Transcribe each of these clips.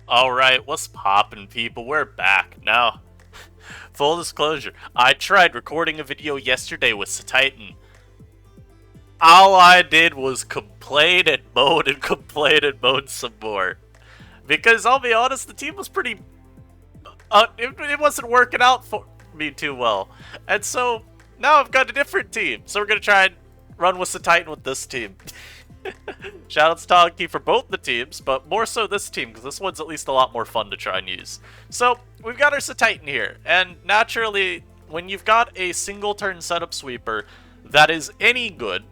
Alright, what's poppin', people? We're back. Now, full disclosure, I tried recording a video yesterday with Cetitan. All I did was complain and moan some more. Because I'll be honest, the team was pretty... it wasn't working out for me too well. And so, now I've got a different team. So we're gonna try and run with Cetitan with this team. Shoutouts to Talkie for both the teams, but more so this team, because this one's at least a lot more fun to try and use. So, we've got our Cetitan here, and naturally, when you've got a single turn setup sweeper that is any good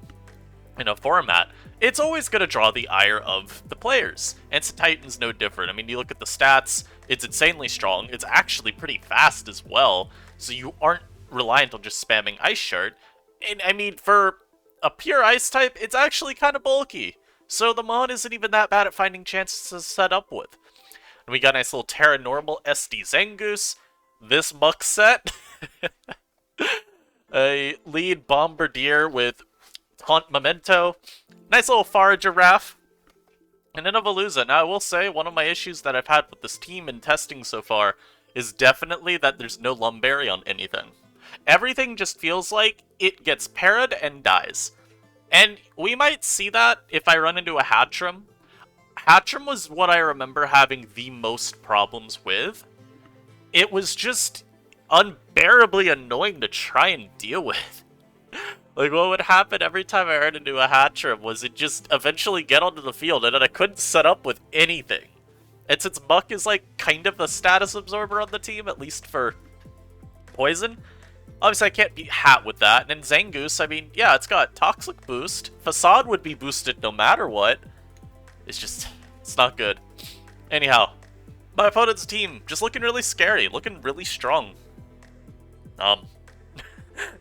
in a format, it's always going to draw the ire of the players. And Cetitan's no different. I mean, you look at the stats, it's insanely strong, it's actually pretty fast as well, so you aren't reliant on just spamming Ice Shard. And I mean, for a pure ice type, it's actually kind of bulky. So the Mon isn't even that bad at finding chances to set up with. And we got a nice little Terra Normal SD Zangoose. This Muck set. A lead Bombardier with Taunt Memento. Nice little Farigiraf. And then a Veluza. Now I will say, one of my issues that I've had with this team in testing so far is definitely that there's no Lumberry on anything. Everything just feels like it gets parried and dies. And we might see that if I run into a Hatchram. Hatchram was what I remember having the most problems with. It was just unbearably annoying to try and deal with. Like, what would happen every time I ran into a Hatchram was it just eventually get onto the field, and then I couldn't set up with anything. And since Muck is, like, kind of the status absorber on the team, at least for poison, obviously I can't beat Hat with that. And then Zangoose, I mean, yeah, it's got Toxic Boost. Facade would be boosted no matter what. It's just, it's not good. Anyhow, my opponent's team, just looking really scary, looking really strong.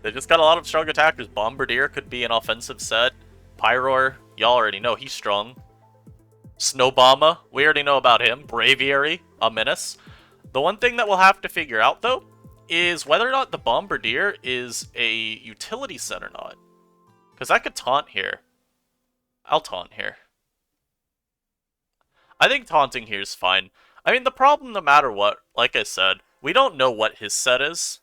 They just got a lot of strong attackers. Bombardier could be an offensive set. Pyroar, y'all already know he's strong. Snowbomber, we already know about him. Braviary, a menace. The one thing that we'll have to figure out, though, is whether or not the Bombardier is a utility set or not. Because I could taunt here. I'll taunt here. I think taunting here is fine. I mean, the problem, no matter what, like I said, we don't know what his set is.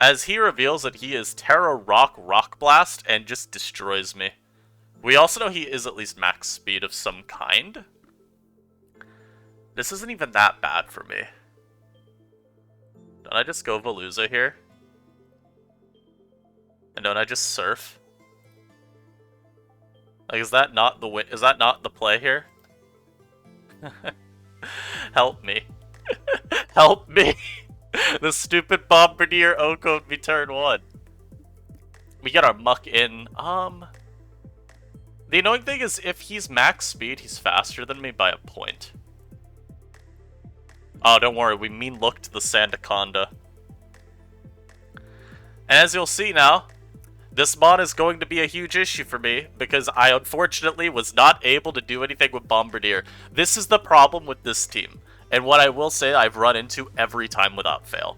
As he reveals that he is Terra Rock Blast and just destroys me. We also know he is at least max speed of some kind. This isn't even that bad for me. Don't I just go Veluza here? And don't I just surf? Like, is that not the play here? Help me. Help me! The stupid Bombardier Oko'd me turn 1. We get our Muck in. The annoying thing is, if he's max speed, he's faster than me by a point. Oh, don't worry, we mean-looked the Sandaconda. And as you'll see now, this mod is going to be a huge issue for me, because I unfortunately was not able to do anything with Bombardier. This is the problem with this team. And what I will say I've run into every time without fail.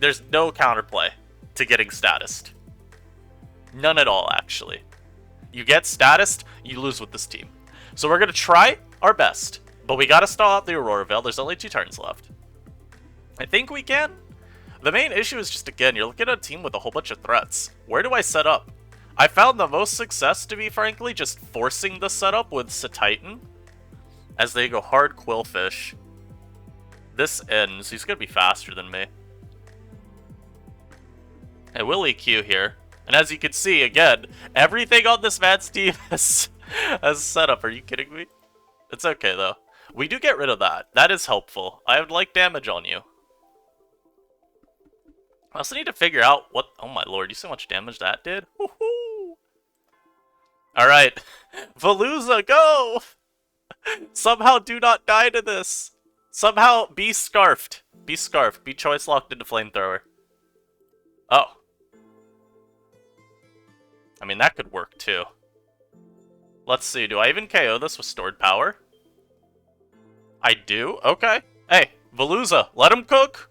There's no counterplay to getting statused. None at all, actually. You get statused, you lose with this team. So we're going to try our best. But we got to stall out the Aurora Veil. There's only 2 turns left. I think we can. The main issue is just, again, you're looking at a team with a whole bunch of threats. Where do I set up? I found the most success, to be frankly, just forcing the setup with Cetitan. As they go hard Quillfish. This ends. He's going to be faster than me. I will EQ here. And as you can see, again, everything on this man's team has setup. Are you kidding me? It's okay, though. We do get rid of that. That is helpful. I would like damage on you. I also need to figure out what... Oh my lord, you see how much damage that did? Woohoo! Alright. Veluza, go! Somehow do not die to this. Somehow be scarfed. Be scarfed. Be choice locked into flamethrower. Oh. I mean, that could work too. Let's see. Do I even KO this with stored power? I do? Okay. Hey, Veluza, let him cook.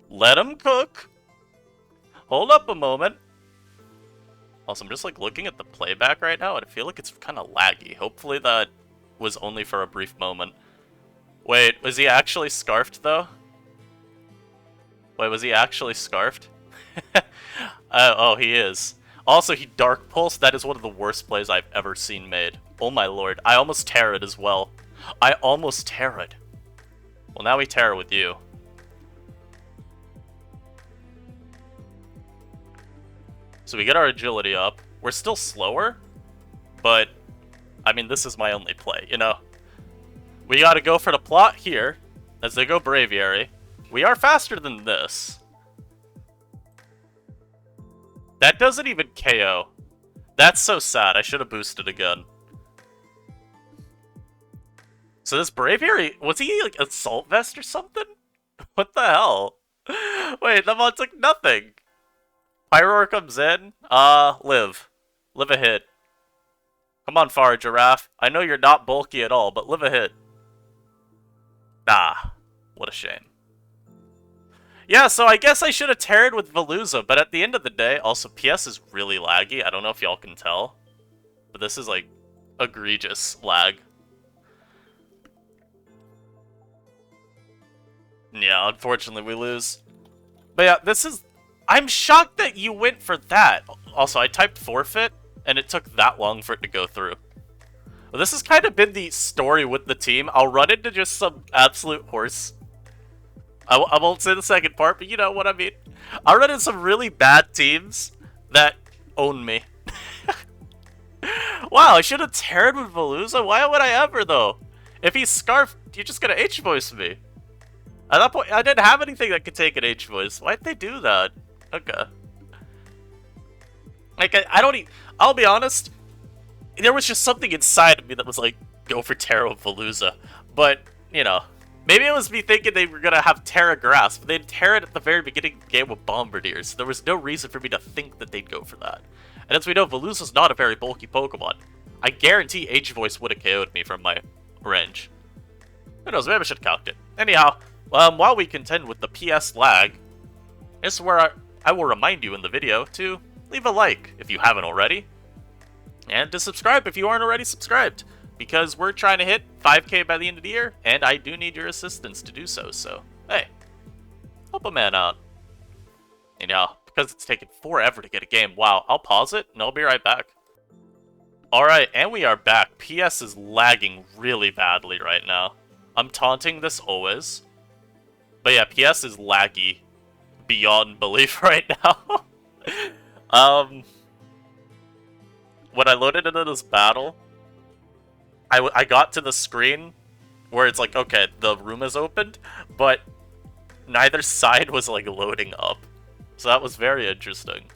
Let him cook. Hold up a moment. Also, I'm just like looking at the playback right now, and I feel like it's kind of laggy. Hopefully that was only for a brief moment. Wait, was he actually scarfed, though? Wait, was he actually scarfed? Oh, he is. Also, he Dark Pulse. That is one of the worst plays I've ever seen made. Oh my lord. I almost Terra'd as well. I almost Terra'd. Well, now we Terra with you. So we get our agility up. We're still slower, but, I mean, this is my only play, you know? We gotta go for the plot here, as they go Braviary. We are faster than this. That doesn't even KO. That's so sad. I should have boosted again. So this Braviary, was he like Assault Vest or something? What the hell? Wait, that mod took nothing. Pyroar comes in. Live. Live a hit. Come on, Farigiraf. I know you're not bulky at all, but live a hit. Ah, what a shame. Yeah, so I guess I should have Terra'd with Veluza, but at the end of the day, also PS is really laggy. I don't know if y'all can tell, but this is like egregious lag. Yeah, unfortunately we lose. But yeah, this is... I'm shocked that you went for that. Also, I typed forfeit, and it took that long for it to go through. Well, this has kind of been the story with the team. I'll run into just some absolute horse. I won't say the second part, but you know what I mean. I'll run into some really bad teams that own me. Wow, I should have Terra'd with Veluza? Why would I ever, though? If he's Scarf, you're just gonna H-voice me. At that point, I didn't have anything that could take an H-voice. Why'd they do that? Okay. Like, I don't even... I'll be honest, there was just something inside of me that was like, go for Terra with Veluza. But, you know, maybe it was me thinking they were gonna have Terra Grass, but they'd Terra at the very beginning of the game with Bombardiers, so there was no reason for me to think that they'd go for that. And as we know, Veluza's not a very bulky Pokemon. I guarantee H-voice would have KO'd me from my range. Who knows, maybe I should have calced it. Anyhow, while we contend with the PS lag, this is where I will remind you in the video to leave a like if you haven't already, and to subscribe if you aren't already subscribed, because we're trying to hit 5K by the end of the year, and I do need your assistance to do so, so, hey, help a man out. And yeah, because it's taken forever to get a game, wow, I'll pause it, and I'll be right back. Alright, and we are back. PS is lagging really badly right now. I'm taunting this always. But yeah, PS is laggy beyond belief right now. When I loaded into this battle, I got to the screen where it's like, okay, the room is opened, but neither side was like loading up. So that was very interesting.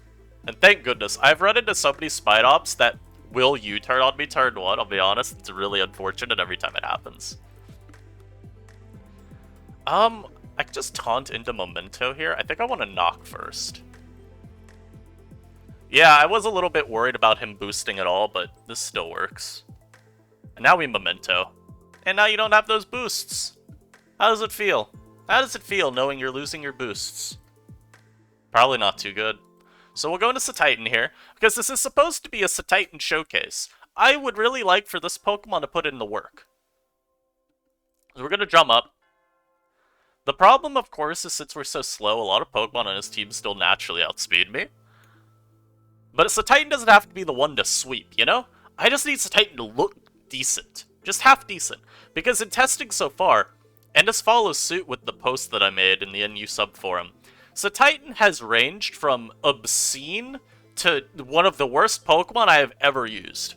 And thank goodness, I've run into so many Spite Ops that will U-turn on me turn 1, I'll be honest. It's really unfortunate every time it happens. I can just taunt into Memento here. I think I want to knock first. Yeah, I was a little bit worried about him boosting at all, but this still works. And now we Memento. And now you don't have those boosts. How does it feel? How does it feel knowing you're losing your boosts? Probably not too good. So we'll go into Cetitan here, because this is supposed to be a Cetitan showcase. I would really like for this Pokemon to put in the work. So we're going to drum up. The problem, of course, is since we're so slow, a lot of Pokemon on his team still naturally outspeed me. But Cetitan doesn't have to be the one to sweep, you know? I just need Cetitan to look decent. Just half decent. Because in testing so far, and this follows suit with the post that I made in the NU sub forum, Cetitan has ranged from obscene to one of the worst Pokemon I have ever used.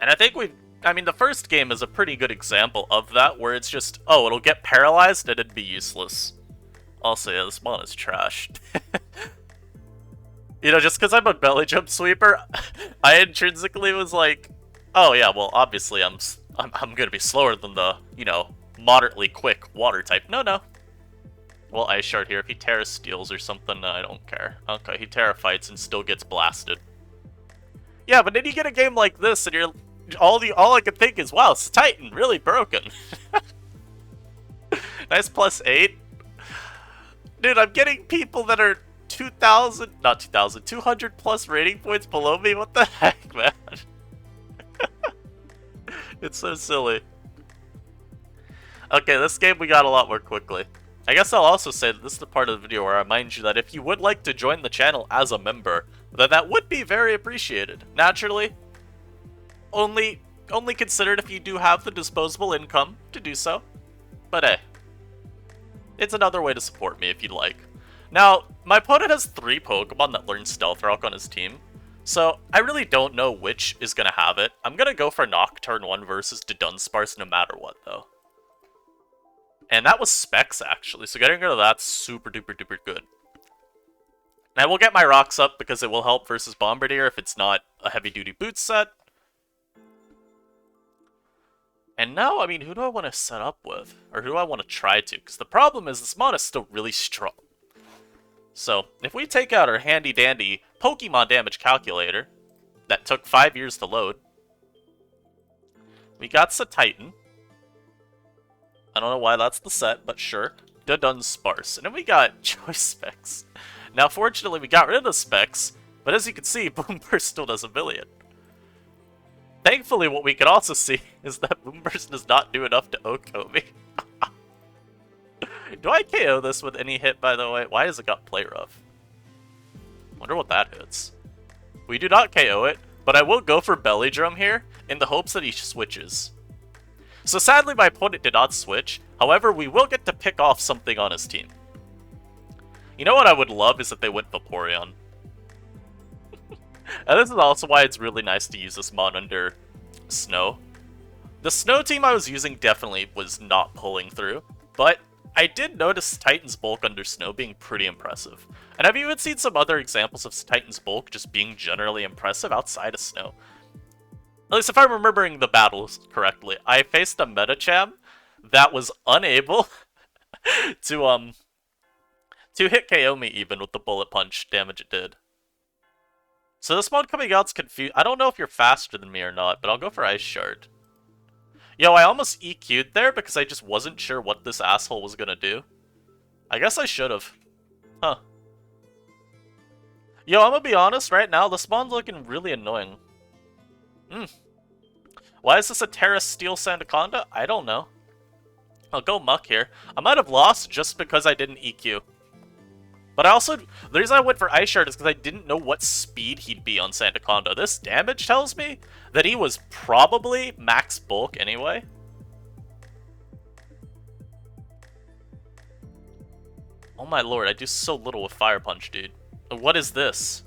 And I think the first game is a pretty good example of that, where it's just, oh, it'll get paralyzed and it'd be useless. Also, yeah, this mon is trash. You know, just because I'm a belly jump sweeper, I intrinsically was like, oh yeah, well, obviously I'm gonna be slower than the, you know, moderately quick water type. No. Well, Ice Shard here. If he Terra Steals or something, I don't care. Okay, he Terra Fights and still gets blasted. Yeah, but then you get a game like this and you're... All I can think is, wow, Cetitan, really broken. Nice +8. Dude, I'm getting people that are 200 plus rating points below me. What the heck, man? It's so silly. Okay, this game we got a lot more quickly. I guess I'll also say that this is the part of the video where I remind you that if you would like to join the channel as a member, then that would be very appreciated. Naturally, only considered if you do have the disposable income to do so. But hey, it's another way to support me if you'd like. Now, my opponent has 3 Pokemon that learn Stealth Rock on his team, so I really don't know which is going to have it. I'm going to go for Nocturne 1 versus Dunsparce no matter what, though. And that was Specs, actually, so getting rid of that's super duper duper good. And I will get my rocks up because it will help versus Bombardier if it's not a heavy-duty boot set. And now, I mean, who do I want to set up with? Or who do I want to try to? Because the problem is this mod is still really strong. So, if we take out our handy-dandy Pokemon damage calculator that took 5 years to load, we got Cetitan. I don't know why that's the set, but sure. Dunsparce. And then we got Choice Specs. Now, fortunately, we got rid of the Specs, but as you can see, Boomburst still does a million. Thankfully, what we can also see is that Boomburst does not do enough to OHKO me. Do I KO this with any hit, by the way? Why has it got Play Rough? Wonder what that hits. We do not KO it, but I will go for Belly Drum here in the hopes that he switches. So sadly, my opponent did not switch. However, we will get to pick off something on his team. You know what I would love is if they went Vaporeon. And this is also why it's really nice to use this mod under Snow. The Snow team I was using definitely was not pulling through, but I did notice Titan's Bulk under Snow being pretty impressive. And I've even seen some other examples of Titan's Bulk just being generally impressive outside of Snow. At least if I'm remembering the battles correctly, I faced a Metacham that was unable to hit KO me even with the Bullet Punch damage it did. So this mod coming out's confused. I don't know if you're faster than me or not, but I'll go for Ice Shard. Yo, I almost EQ'd there because I just wasn't sure what this asshole was gonna do. I guess I should've. Huh. Yo, I'm gonna be honest, right now, this mod's looking really annoying. Why is this a Terra Steel Sandaconda? I don't know. I'll go Muck here. I might have lost just because I didn't EQ. But I also, the reason I went for Ice Shard is because I didn't know what speed he'd be on Sandaconda. This damage tells me that he was probably max bulk anyway. Oh my lord, I do so little with Fire Punch, dude. What is this?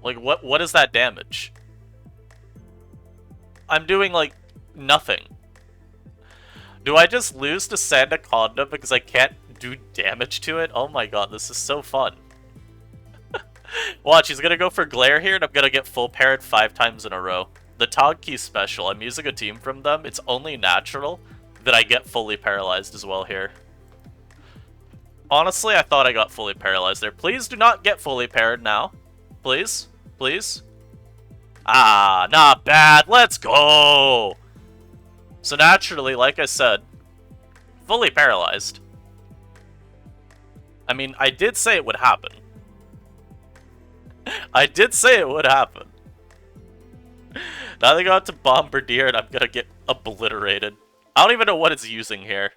Like, what is that damage? I'm doing, like, nothing. Do I just lose to Sandaconda because I can't do damage to it? Oh my god, this is so fun. Watch, he's gonna go for Glare here, and I'm gonna get full parried 5 times in a row. The Togki special, I'm using a team from them. It's only natural that I get fully paralyzed as well here. Honestly, I thought I got fully paralyzed there. Please do not get fully parried now. Please? Please? Ah, not bad. Let's go! So naturally, like I said, fully paralyzed. I mean, I did say it would happen. I did say it would happen. Now they got to Bombardier and I'm gonna get obliterated. I don't even know what it's using here.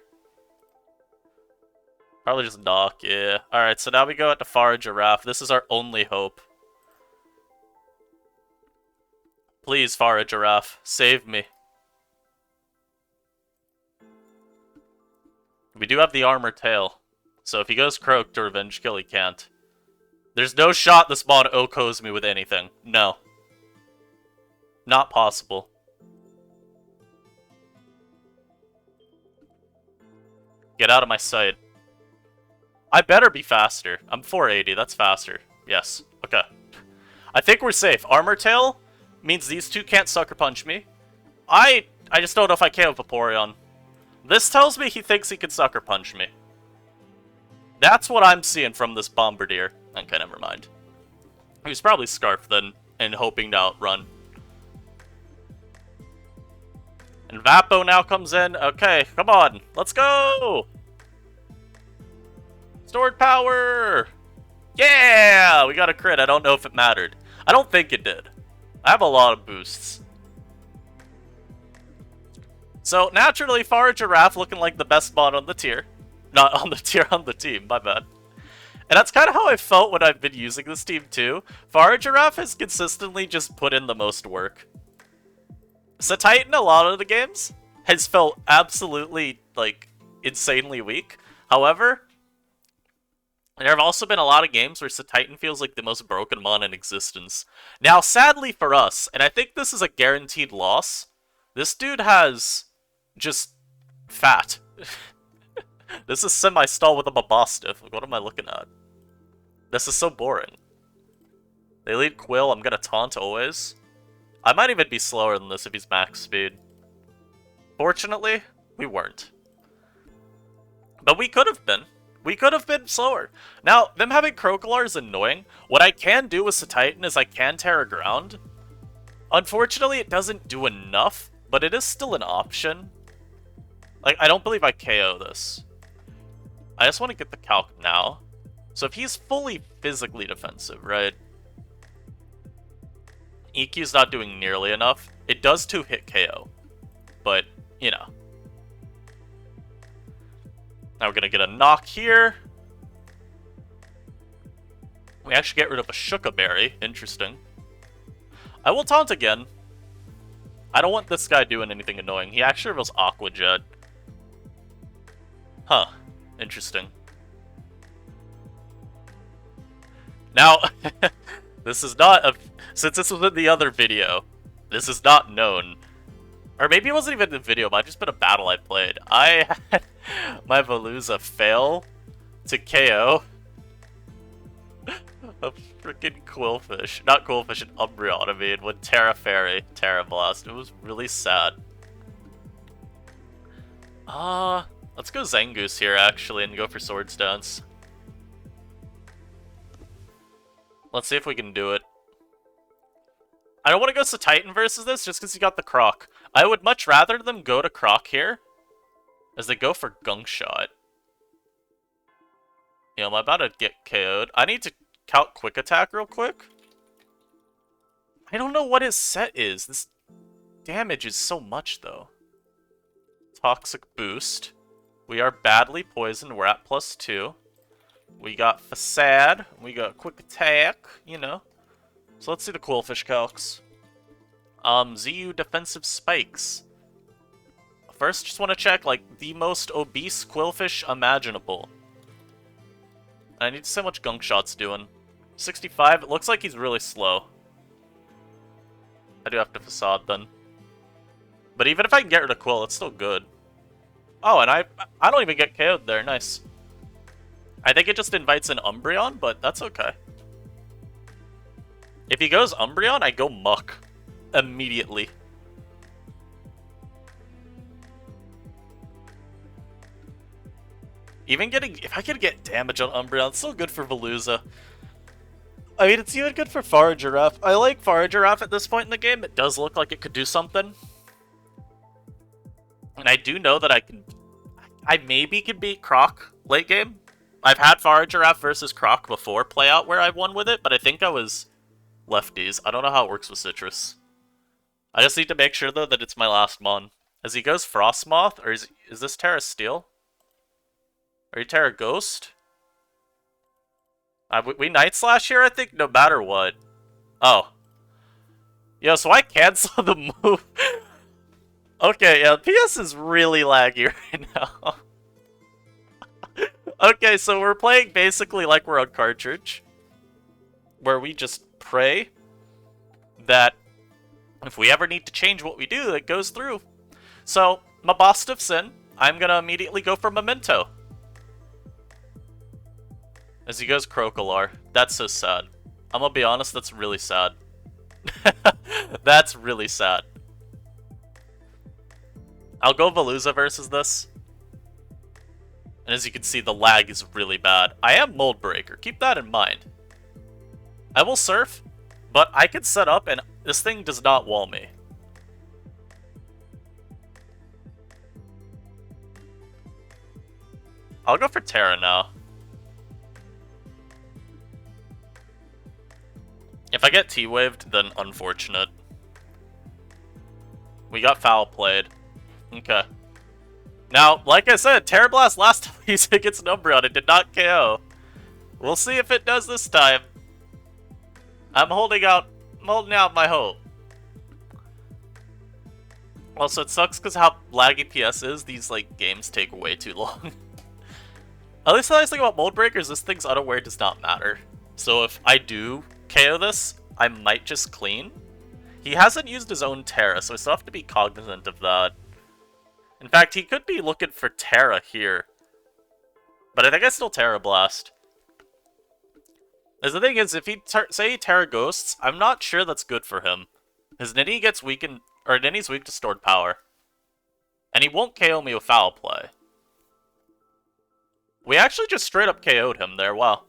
Probably just Knock, yeah. Alright, so now we go out to Farigiraf. This is our only hope. Please, Farigiraf, save me. We do have the Armor Tail, so if he goes Croak to Revenge Kill, he can't. There's no shot this mod OHKOs me with anything. No. Not possible. Get out of my sight. I better be faster. I'm 480, that's faster. Yes. Okay. I think we're safe. Armor Tail means these two can't Sucker Punch me. I just don't know if I can with Vaporeon. This tells me he thinks he can Sucker Punch me. That's what I'm seeing from this Bombardier. Okay, never mind. He was probably Scarf then, and hoping to outrun. And Vapo now comes in. Okay, come on. Let's go! Stored power! Yeah! We got a crit. I don't know if it mattered. I don't think it did. I have a lot of boosts. So, naturally, Farigiraf looking like the best mod on the tier. Not on the tier, on the team, my bad. And that's kind of how I felt when I've been using this team, too. Farigiraf has consistently just put in the most work. Cetitan, a lot of the games, has felt absolutely, like, insanely weak. However, there have also been a lot of games where Cetitan feels like the most broken mon in existence. Now, sadly for us, and I think this is a guaranteed loss, this dude has just fat. This is semi-stall with a Mabostiff. What am I looking at? This is so boring. They lead Quill, I'm gonna taunt always. I might even be slower than this if he's max speed. Fortunately, we weren't. But we could have been. We could have been slower. Now, them having Crocolar is annoying. What I can do with Cetitan is I can Terra Ground. Unfortunately, it doesn't do enough, but it is still an option. Like, I don't believe I KO this. I just want to get the calc now. So if he's fully physically defensive, right? EQ's not doing nearly enough. It does 2-hit KO. But, you know. Now we're gonna get a knock here. We actually get rid of a Shuka Berry. Interesting. I will taunt again. I don't want this guy doing anything annoying. He actually reveals Aqua Jet. Huh. Interesting. Now, this is not a... Since this was in the other video, this is not known. Or maybe it wasn't even the video, it might have just been a battle I played. I had my Veluza fail to KO a freaking Quillfish. Not Quillfish, an Umbreon, I mean, with Terra Fairy, Terra Blast. It was really sad. Let's go Zangoose here, actually, and go for Swords Dance. Let's see if we can do it. I don't want to go Cetitan versus this, just because he got the Croc. I would much rather them go to Croc here, as they go for Gunk Shot. Yeah, I'm about to get KO'd. I need to count Quick Attack real quick. I don't know what his set is. This damage is so much, though. Toxic Boost. We are badly poisoned. We're at +2. We got Facade. We got Quick Attack, you know. So let's see the Quillfish calcs. ZU Defensive Spikes. First, just want to check, like, the most obese Quillfish imaginable. I need to see how much Gunk Shot's doing. 65, it looks like he's really slow. I do have to Facade then. But even if I can get rid of Quill, it's still good. Oh, and I don't even get KO'd there, nice. I think it just invites an Umbreon, but that's okay. If he goes Umbreon, I go Muck. Immediately. Even getting... If I could get damage on Umbreon, it's so good for Veluza. I mean, it's even good for Farigiraf. I like Farigiraf at this point in the game. It does look like it could do something. And I do know that I can... I maybe can beat Croc late game. I've had Farigiraf versus Croc before play out where I won with it, but I think I was lefties. I don't know how it works with Citrus. I just need to make sure, though, that it's my last mon. As he goes Frostmoth, or is this Terra Steel? Are you Terra Ghost? We Night Slash here, I think, no matter what. Oh. Yo, so I cancel the move. Okay, yeah, PS is really laggy right now. Okay, so we're playing basically like we're on cartridge. Where we just pray that if we ever need to change what we do, it goes through. So, Mabostiff's in. I'm gonna immediately go for Memento. As he goes Crocolar. That's so sad. I'm gonna be honest, that's really sad. That's really sad. I'll go Veluza versus this. And as you can see, the lag is really bad. I am Mold Breaker. Keep that in mind. I will Surf, but I can set up and this thing does not wall me. I'll go for Terra now. If I get T-Waved, then unfortunate. We got foul played. Okay. Now, like I said, Terra Blast last time he used against Umbreon, it did not KO. We'll see if it does this time. I'm holding out my hope. Also, it sucks because how laggy PS is, these, like, games take way too long. At least the nice thing about Mold Breakers, this thing's unaware does not matter. So if I do KO this, I might just clean. He hasn't used his own Terra, so I still have to be cognizant of that. In fact, he could be looking for Terra here. But I think I still Terra Blast. As the thing is, if he say he Terra Ghosts, I'm not sure that's good for him. His Ninny gets weakened, or Ninny's weak to stored power. And he won't KO me with Foul Play. We actually just straight up KO'd him there, wow.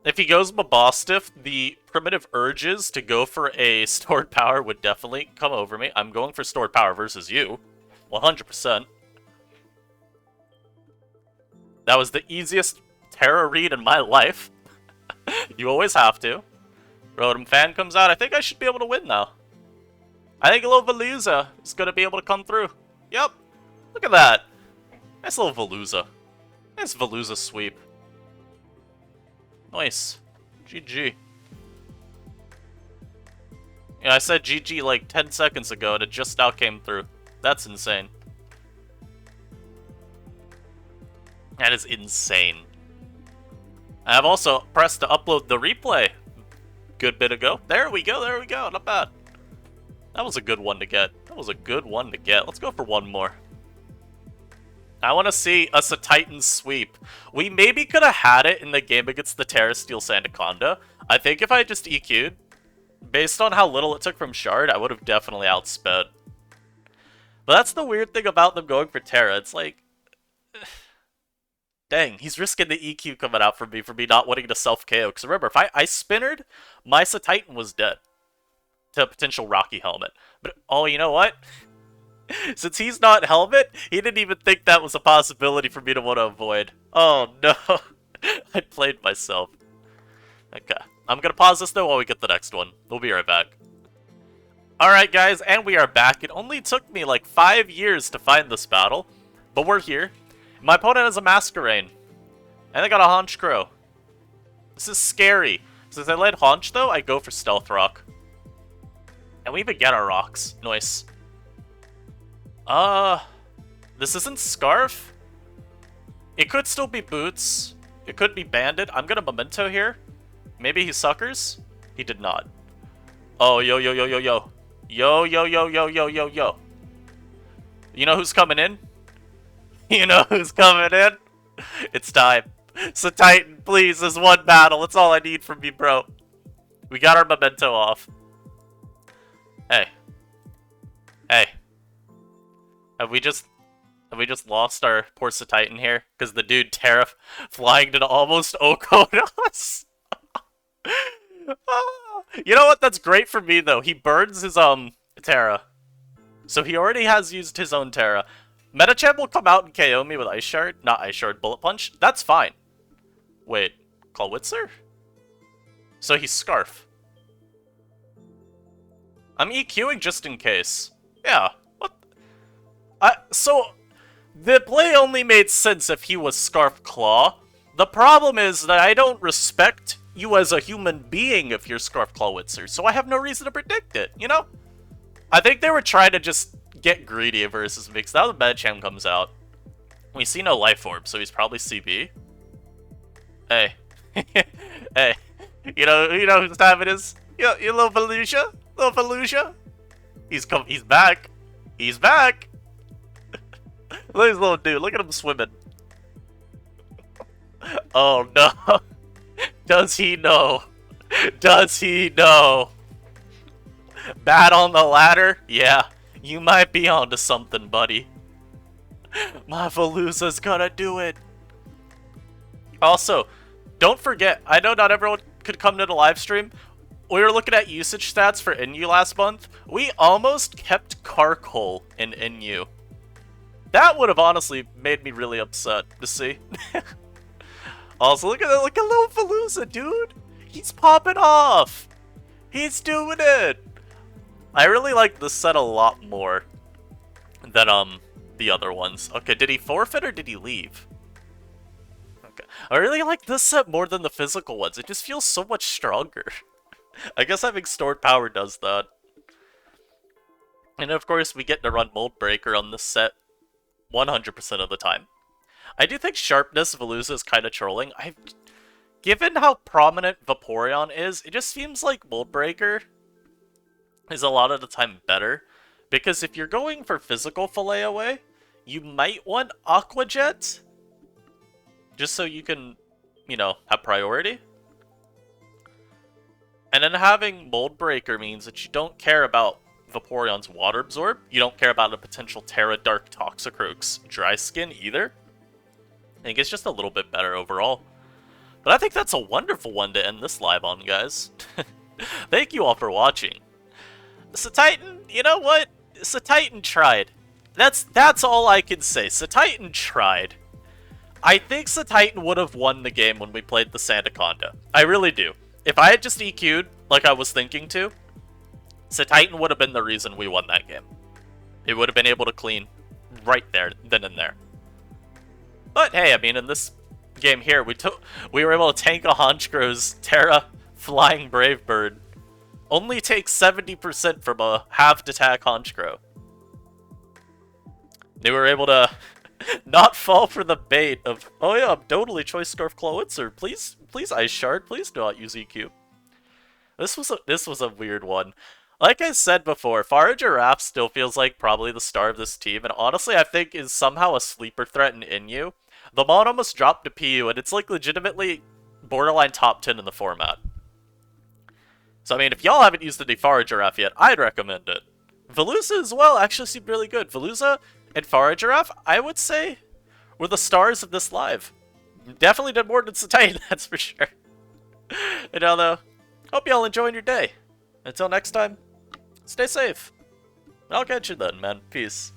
If he goes Mabostiff, the primitive urges to go for a stored power would definitely come over me. I'm going for stored power versus you. 100%. That was the easiest Terra read in my life. You always have to. Rotom Fan comes out. I think I should be able to win now. I think a little Veluza is going to be able to come through. Yep. Look at that. Nice little Veluza. Nice Veluza sweep. Nice. GG. Yeah, I said GG like 10 seconds ago and it just now came through. That's insane. That is insane. I've also pressed to upload the replay good bit ago. There we go, not bad. That was a good one to get. Let's go for one more. I want to see us a Titan sweep. We maybe could have had it in the game against the Terra Steel Sandaconda. I think if I just EQ'd, based on how little it took from Shard, I would have definitely outsped. But that's the weird thing about them going for Terra. It's like, dang, he's risking the EQ coming out for me not wanting to self-KO. Because remember, if I spinnered, my Cetitan was dead to a potential Rocky Helmet. But, oh, you know what? Since he's not Helmet, he didn't even think that was a possibility for me to want to avoid. Oh, no. I played myself. Okay. I'm going to pause this, though, while we get the next one. We'll be right back. Alright, guys, and we are back. It only took me, like, 5 years to find this battle. But we're here. My opponent has a Masquerain. And they got a Haunch Crow. This is scary. Since I led Haunch, though, I go for Stealth Rock. And we even get our rocks. Nice. This isn't Scarf? It could still be Boots. It could be Bandit. I'm gonna Memento here. Maybe he suckers? He did not. Oh, yo. Yo. You know who's coming in? You know who's coming in? It's time. So Titan, please, there's one battle. That's all I need from you, bro. We got our Memento off. Hey. Have we just lost our poor Cetitan here? Because the dude Terra flying to almost Oko'd us? You know what? That's great for me, though. He burns his, Terra. So he already has used his own Terra. Metachamp will come out and KO me with Ice Shard. Not Ice Shard, Bullet Punch. That's fine. Wait, Clawitzer? So he's Scarf. I'm EQing just in case. Yeah. So, the play only made sense if he was Scarf Claw. The problem is that I don't respect you as a human being if you're Scarf Clawitzer, so I have no reason to predict it, you know? I think they were trying to just get greedy versus me, because now the Medicham comes out. We see no Life Orb, so he's probably CB. Hey. Hey. You know whose time it is? You little Veluza? Little Veluza? He's back. He's back! Look at this little dude. Look at him swimming. Oh, no. Does he know? Does he know? Bad on the ladder? Yeah. You might be onto something, buddy. My Veluza's gonna do it. Also, don't forget, I know not everyone could come to the live stream. We were looking at usage stats for NU last month. We almost kept Carkol in NU. That would have honestly made me really upset to see. Also, look at little Veluza, dude. He's popping off. He's doing it. I really like this set a lot more than, the other ones. Okay, did he forfeit or did he leave? Okay. I really like this set more than the physical ones. It just feels so much stronger. I guess having stored power does that. And of course, we get to run Mold Breaker on this set 100% of the time. I do think Sharpness Veluza is kind of trolling. Given how prominent Vaporeon is, it just seems like Mold Breaker is a lot of the time better. Because if you're going for physical Fillet Away, you might want Aqua Jet. Just so you can, you know, have priority. And then having Mold Breaker means that you don't care about Vaporeon's Water Absorb. You don't care about a potential Terra Dark Toxicroak's Dry Skin either. I think it's just a little bit better overall. But I think that's a wonderful one to end this live on, guys. Thank you all for watching. Cetitan, you know what? Cetitan tried. That's all I can say. Cetitan tried. I think Cetitan would have won the game when we played the Sandaconda. I really do. If I had just EQ'd like I was thinking to, Cetitan would have been the reason we won that game. It would have been able to clean right there, then and there. But hey, I mean, in this game here, we were able to tank a Honchkro's Terra Flying Brave Bird. Only takes 70% from a halved attack Honchkrow. They were able to not fall for the bait of, oh yeah, I'm totally Choice Scarf Clawitzer. Please Ice Shard, please do not use EQ. This was a weird one. Like I said before, Farigiraf still feels like probably the star of this team, and honestly I think is somehow a sleeper threat in Inyu. The mod almost dropped to PU, and it's like legitimately borderline top 10 in the format. So I mean, if y'all haven't used the Farigiraf yet, I'd recommend it. Veluza as well actually seemed really good. Veluza and Farigiraf, I would say, were the stars of this live. Definitely did more than Cetitan, that's for sure. And now though, hope y'all enjoying your day. Until next time, stay safe. I'll catch you then, man. Peace.